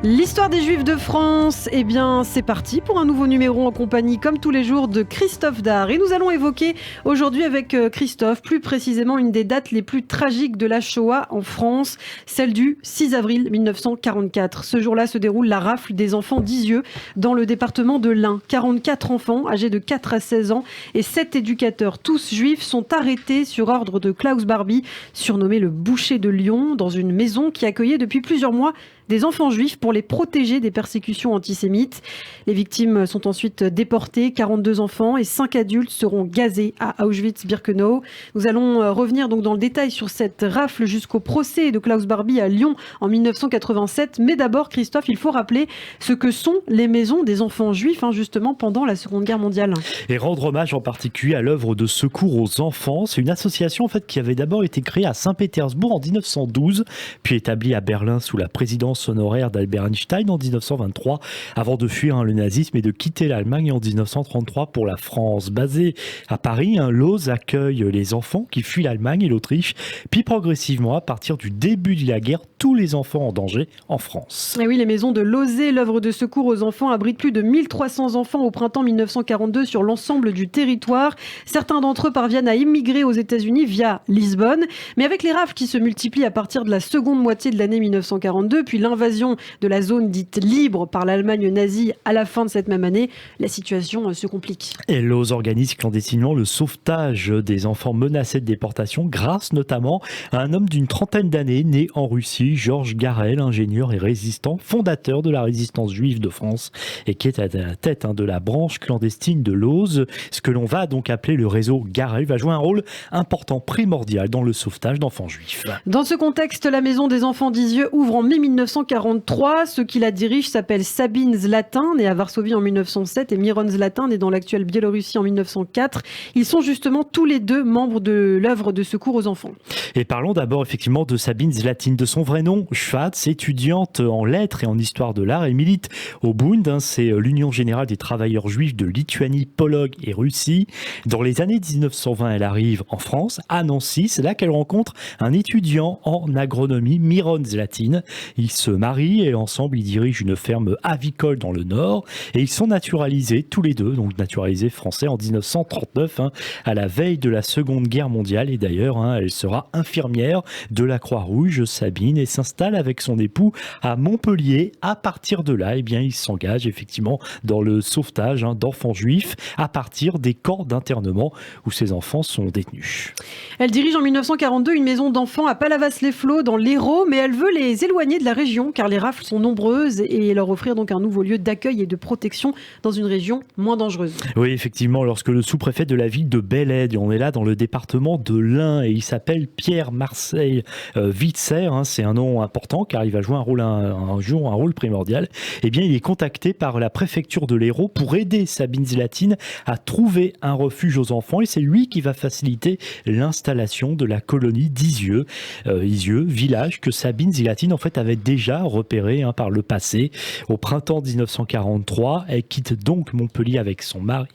L'histoire des Juifs de France, eh bien c'est parti pour un nouveau numéro en compagnie comme tous les jours de Christophe Dard. Et nous allons évoquer aujourd'hui avec Christophe plus précisément une des dates les plus tragiques de la Shoah en France, celle du 6 avril 1944. Ce jour-là se déroule la rafle des enfants d'Izieu dans le département de l'Ain. 44 enfants âgés de 4 à 16 ans et 7 éducateurs, tous juifs, sont arrêtés sur ordre de Klaus Barbie, surnommé le boucher de Lyon, dans une maison qui accueillait depuis plusieurs mois des enfants juifs pour les protéger des persécutions antisémites. Les victimes sont ensuite déportées. 42 enfants et 5 adultes seront gazés à Auschwitz-Birkenau. Nous allons revenir donc dans le détail sur cette rafle jusqu'au procès de Klaus Barbie à Lyon en 1987. Mais d'abord, Christophe, il faut rappeler ce que sont les maisons des enfants juifs, justement pendant la Seconde Guerre mondiale. Et rendre hommage en particulier à l'œuvre de secours aux enfants. C'est une association en fait qui avait d'abord été créée à Saint-Pétersbourg en 1912, puis établie à Berlin sous la présidence honoraire d'Albert Einstein en 1923, avant de fuir le nazisme et de quitter l'Allemagne en 1933 pour la France. Basée à Paris, l'Oz accueille les enfants qui fuient l'Allemagne et l'Autriche, puis progressivement, à partir du début de la guerre, tous les enfants en danger en France. Et oui, les maisons de Lozé, l'œuvre de secours aux enfants, abritent plus de 1300 enfants au printemps 1942 sur l'ensemble du territoire. Certains d'entre eux parviennent à immigrer aux États-Unis via Lisbonne, mais avec les rafles qui se multiplient à partir de la seconde moitié de l'année 1942, puis l'invasion de la zone dite libre par l'Allemagne nazie à la fin de cette même année, la situation se complique. Et l'Oz organise clandestinement le sauvetage des enfants menacés de déportation grâce notamment à un homme d'une trentaine d'années né en Russie, Georges Garel, ingénieur et résistant, fondateur de la résistance juive de France et qui est à la tête de la branche clandestine de l'Oz. Ce que l'on va donc appeler le réseau Garel va jouer un rôle important, primordial dans le sauvetage d'enfants juifs. Dans ce contexte, la maison des enfants d'Izieu ouvre en mai 1943. Ceux qui la dirigent s'appellent Sabine Zlatin, née à Varsovie en 1907, et Miron Zlatin, né dans l'actuelle Biélorussie en 1904. Ils sont justement tous les deux membres de l'œuvre de secours aux enfants. Et parlons d'abord effectivement de Sabine Zlatin, de son vrai nom, Schwartz, étudiante en lettres et en histoire de l'art et milite au Bund, c'est l'Union générale des travailleurs juifs de Lituanie, Pologne et Russie. Dans les années 1920, elle arrive en France, à Nancy. C'est là qu'elle rencontre un étudiant en agronomie, Miron Zlatin. Ils se marient et ensemble ils dirigent une ferme avicole dans le Nord et ils sont naturalisés tous les deux, donc naturalisés français en 1939, à la veille de la Seconde Guerre mondiale. Et d'ailleurs, elle sera infirmière de la Croix-Rouge, Sabine, et s'installe avec son époux à Montpellier. À partir de là, il s'engage effectivement dans le sauvetage d'enfants juifs à partir des camps d'internement où ces enfants sont détenus. Elle dirige en 1942 une maison d'enfants à Palavas-les-Flots dans l'Hérault, mais elle veut les éloigner de la région car les rafles sont nombreuses et leur offrir donc un nouveau lieu d'accueil et de protection dans une région moins dangereuse. Oui, effectivement, lorsque le sous-préfet de la ville de Belley, on est là dans le département de l'Ain et il s'appelle Pierre-Marcel Witzer, c'est un nom important car il va jouer un rôle primordial. Eh bien, il est contacté par la préfecture de l'Hérault pour aider Sabine Zlatin à trouver un refuge aux enfants et c'est lui qui va faciliter l'installation de la colonie d'Izieu. Izieu, village que Sabine Zlatin en fait avait déjà repéré par le passé. Au printemps 1943, elle quitte donc Montpellier avec son mari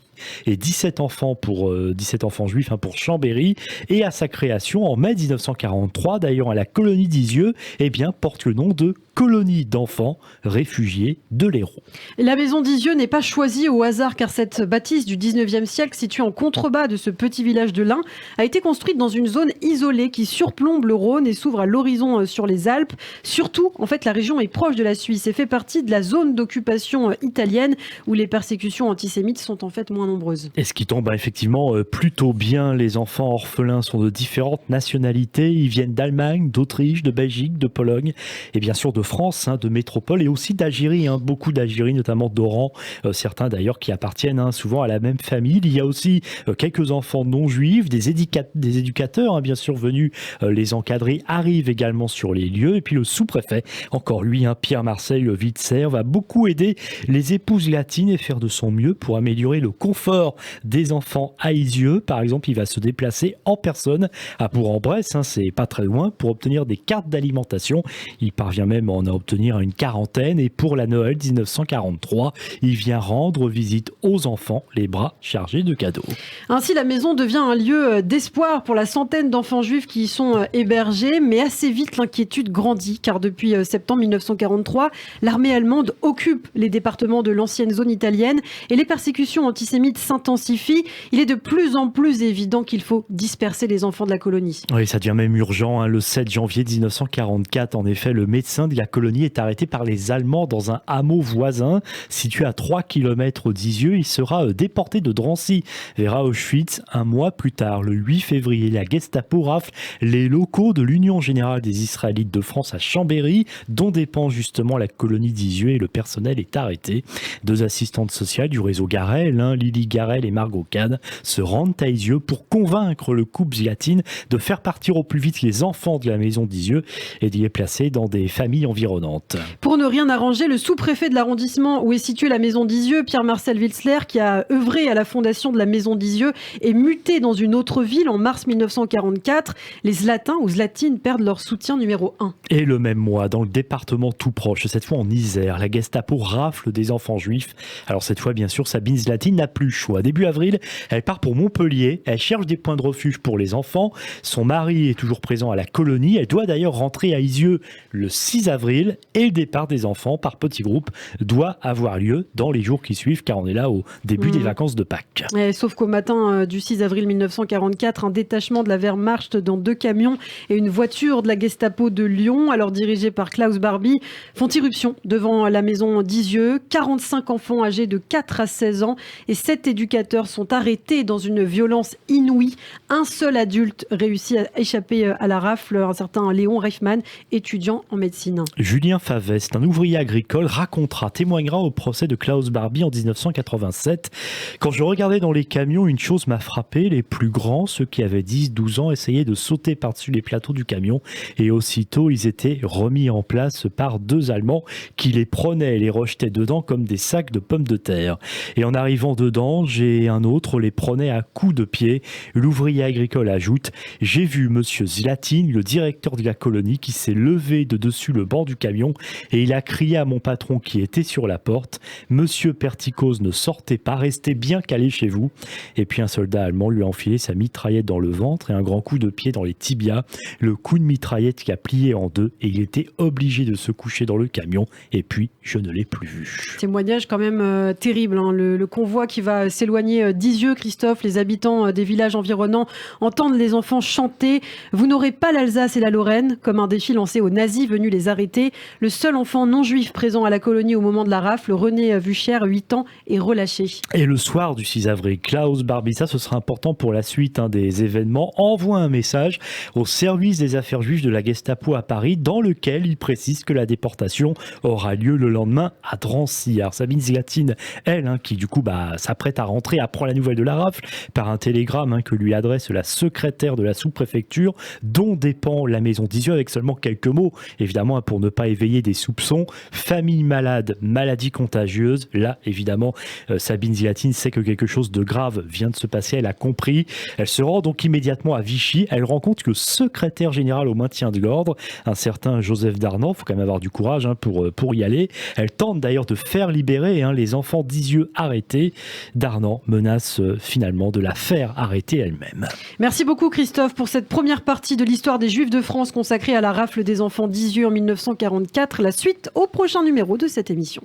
et 17 enfants juifs pour Chambéry, et à sa création en mai 1943 d'ailleurs à la colonie d'Izieu porte le nom de colonie d'enfants réfugiés de l'Hérault. La maison d'Izieu n'est pas choisie au hasard car cette bâtisse du 19e siècle située en contrebas de ce petit village de l'Ain a été construite dans une zone isolée qui surplombe le Rhône et s'ouvre à l'horizon sur les Alpes. Surtout, en fait, la région est proche de la Suisse et fait partie de la zone d'occupation italienne où les persécutions antisémites sont en fait moins nombreuses. Et ce qui tombe effectivement plutôt bien, les enfants orphelins sont de différentes nationalités, ils viennent d'Allemagne, d'Autriche, de Belgique, de Pologne et bien sûr de France, de métropole et aussi d'Algérie, beaucoup d'Algérie, notamment d'Oran, certains d'ailleurs qui appartiennent souvent à la même famille. Il y a aussi quelques enfants non juifs, des éducateurs bien sûr venus les encadrer arrivent également sur les lieux et puis le sous-préfet, encore lui, Pierre-Marcel Witzer, va beaucoup aider les épouses latines et faire de son mieux pour améliorer le confort confort des enfants à Isieux. Par exemple, il va se déplacer en personne à Bourg-en-Bresse, c'est pas très loin, pour obtenir des cartes d'alimentation. Il parvient même à en obtenir une quarantaine et pour la Noël 1943, il vient rendre visite aux enfants, les bras chargés de cadeaux. Ainsi, la maison devient un lieu d'espoir pour la centaine d'enfants juifs qui y sont hébergés, mais assez vite l'inquiétude grandit car depuis septembre 1943, l'armée allemande occupe les départements de l'ancienne zone italienne et les persécutions antisémites s'intensifient. Il est de plus en plus évident qu'il faut disperser les enfants de la colonie. Oui, ça devient même urgent. Le 7 janvier 1944, en effet, le médecin de la colonie est arrêté par les Allemands dans un hameau voisin situé à 3 km d'Isieux. Il sera déporté de Drancy vers Auschwitz un mois plus tard. Le 8 février, la Gestapo rafle les locaux de l'Union générale des Israélites de France à Chambéry, dont dépend justement la colonie d'Isieux, et le personnel est arrêté. 2 assistantes sociales du réseau Garel, Lily Garel et Margot Kahn, se rendent à Isieux pour convaincre le couple Zlatine de faire partir au plus vite les enfants de la maison d'Isieux et d'y les placer dans des familles environnantes. Pour ne rien arranger, le sous-préfet de l'arrondissement où est située la maison d'Isieux, Pierre-Marcel Wilsler, qui a œuvré à la fondation de la maison d'Isieux, est muté dans une autre ville en mars 1944. Les Zlatins ou Zlatines perdent leur soutien numéro 1. Et le même mois, dans le département tout proche, cette fois en Isère, la Gestapo rafle des enfants juifs. Alors cette fois, bien sûr, Sabine Zlatine n'a plus le choix. Début avril, elle part pour Montpellier. Elle cherche des points de refuge pour les enfants. Son mari est toujours présent à la colonie. Elle doit d'ailleurs rentrer à Isieux le 6 avril et le départ des enfants par petits groupes doit avoir lieu dans les jours qui suivent car on est là au début des vacances de Pâques. Sauf qu'au matin du 6 avril 1944, un détachement de la Wehrmacht dans 2 camions et une voiture de la Gestapo de Lyon, alors dirigée par Klaus Barbie, font irruption devant la maison d'Isieux. 45 enfants âgés de 4 à 16 ans et 7 éducateurs sont arrêtés dans une violence inouïe. Un seul adulte réussit à échapper à la rafle, un certain Léon Reichmann, étudiant en médecine. Julien Favest, un ouvrier agricole, témoignera au procès de Klaus Barbie en 1987. Quand je regardais dans les camions, une chose m'a frappé. Les plus grands, ceux qui avaient 10-12 ans, essayaient de sauter par-dessus les plateaux du camion et aussitôt ils étaient remis en place par 2 Allemands qui les prenaient et les rejetaient dedans comme des sacs de pommes de terre. Et en arrivant dedans, j'ai un autre les prenait à coups de pied. L'ouvrier agricole ajoute: j'ai vu monsieur Zlatine, le directeur de la colonie, qui s'est levé de dessus le banc du camion et il a crié à mon patron qui était sur la porte: monsieur Perticose, ne sortez pas, restez bien calé chez vous. Et puis un soldat allemand lui a enfilé sa mitraillette dans le ventre et un grand coup de pied dans les tibias. Le coup de mitraillette qui a plié en 2 et il était obligé de se coucher dans le camion. Et puis je ne l'ai plus vu. Témoignage quand même terrible. Le convoi qui va s'éloigner d'Isieux, Christophe, les habitants des villages environnants entendent les enfants chanter « Vous n'aurez pas l'Alsace et la Lorraine » comme un défi lancé aux nazis venus les arrêter. Le seul enfant non juif présent à la colonie au moment de la rafle, René Vucher, 8 ans, est relâché. Et le soir du 6 avril, Klaus Barbie, ça ce sera important pour la suite des événements, envoie un message au service des affaires juives de la Gestapo à Paris dans lequel il précise que la déportation aura lieu le lendemain à Drancy. Alors Sabine Zlatine, elle, qui du coup s'apprête à rentrer, apprend la nouvelle de la rafle par un télégramme que lui adresse la secrétaire de la sous-préfecture dont dépend la maison d'Isieux, avec seulement quelques mots, évidemment pour ne pas éveiller des soupçons. Famille malade, maladie contagieuse. Là, évidemment, Sabine Zlatine sait que quelque chose de grave vient de se passer, elle a compris. Elle se rend donc immédiatement à Vichy. Elle rencontre le secrétaire général au maintien de l'ordre, un certain Joseph Darnan. Il faut quand même avoir du courage pour y aller. Elle tente d'ailleurs de faire libérer les enfants d'Isieux arrêtés. Darnan menace finalement de la faire arrêter elle-même. Merci beaucoup Christophe pour cette première partie de l'histoire des Juifs de France consacrée à la rafle des enfants d'Isieux en 1944. La suite au prochain numéro de cette émission.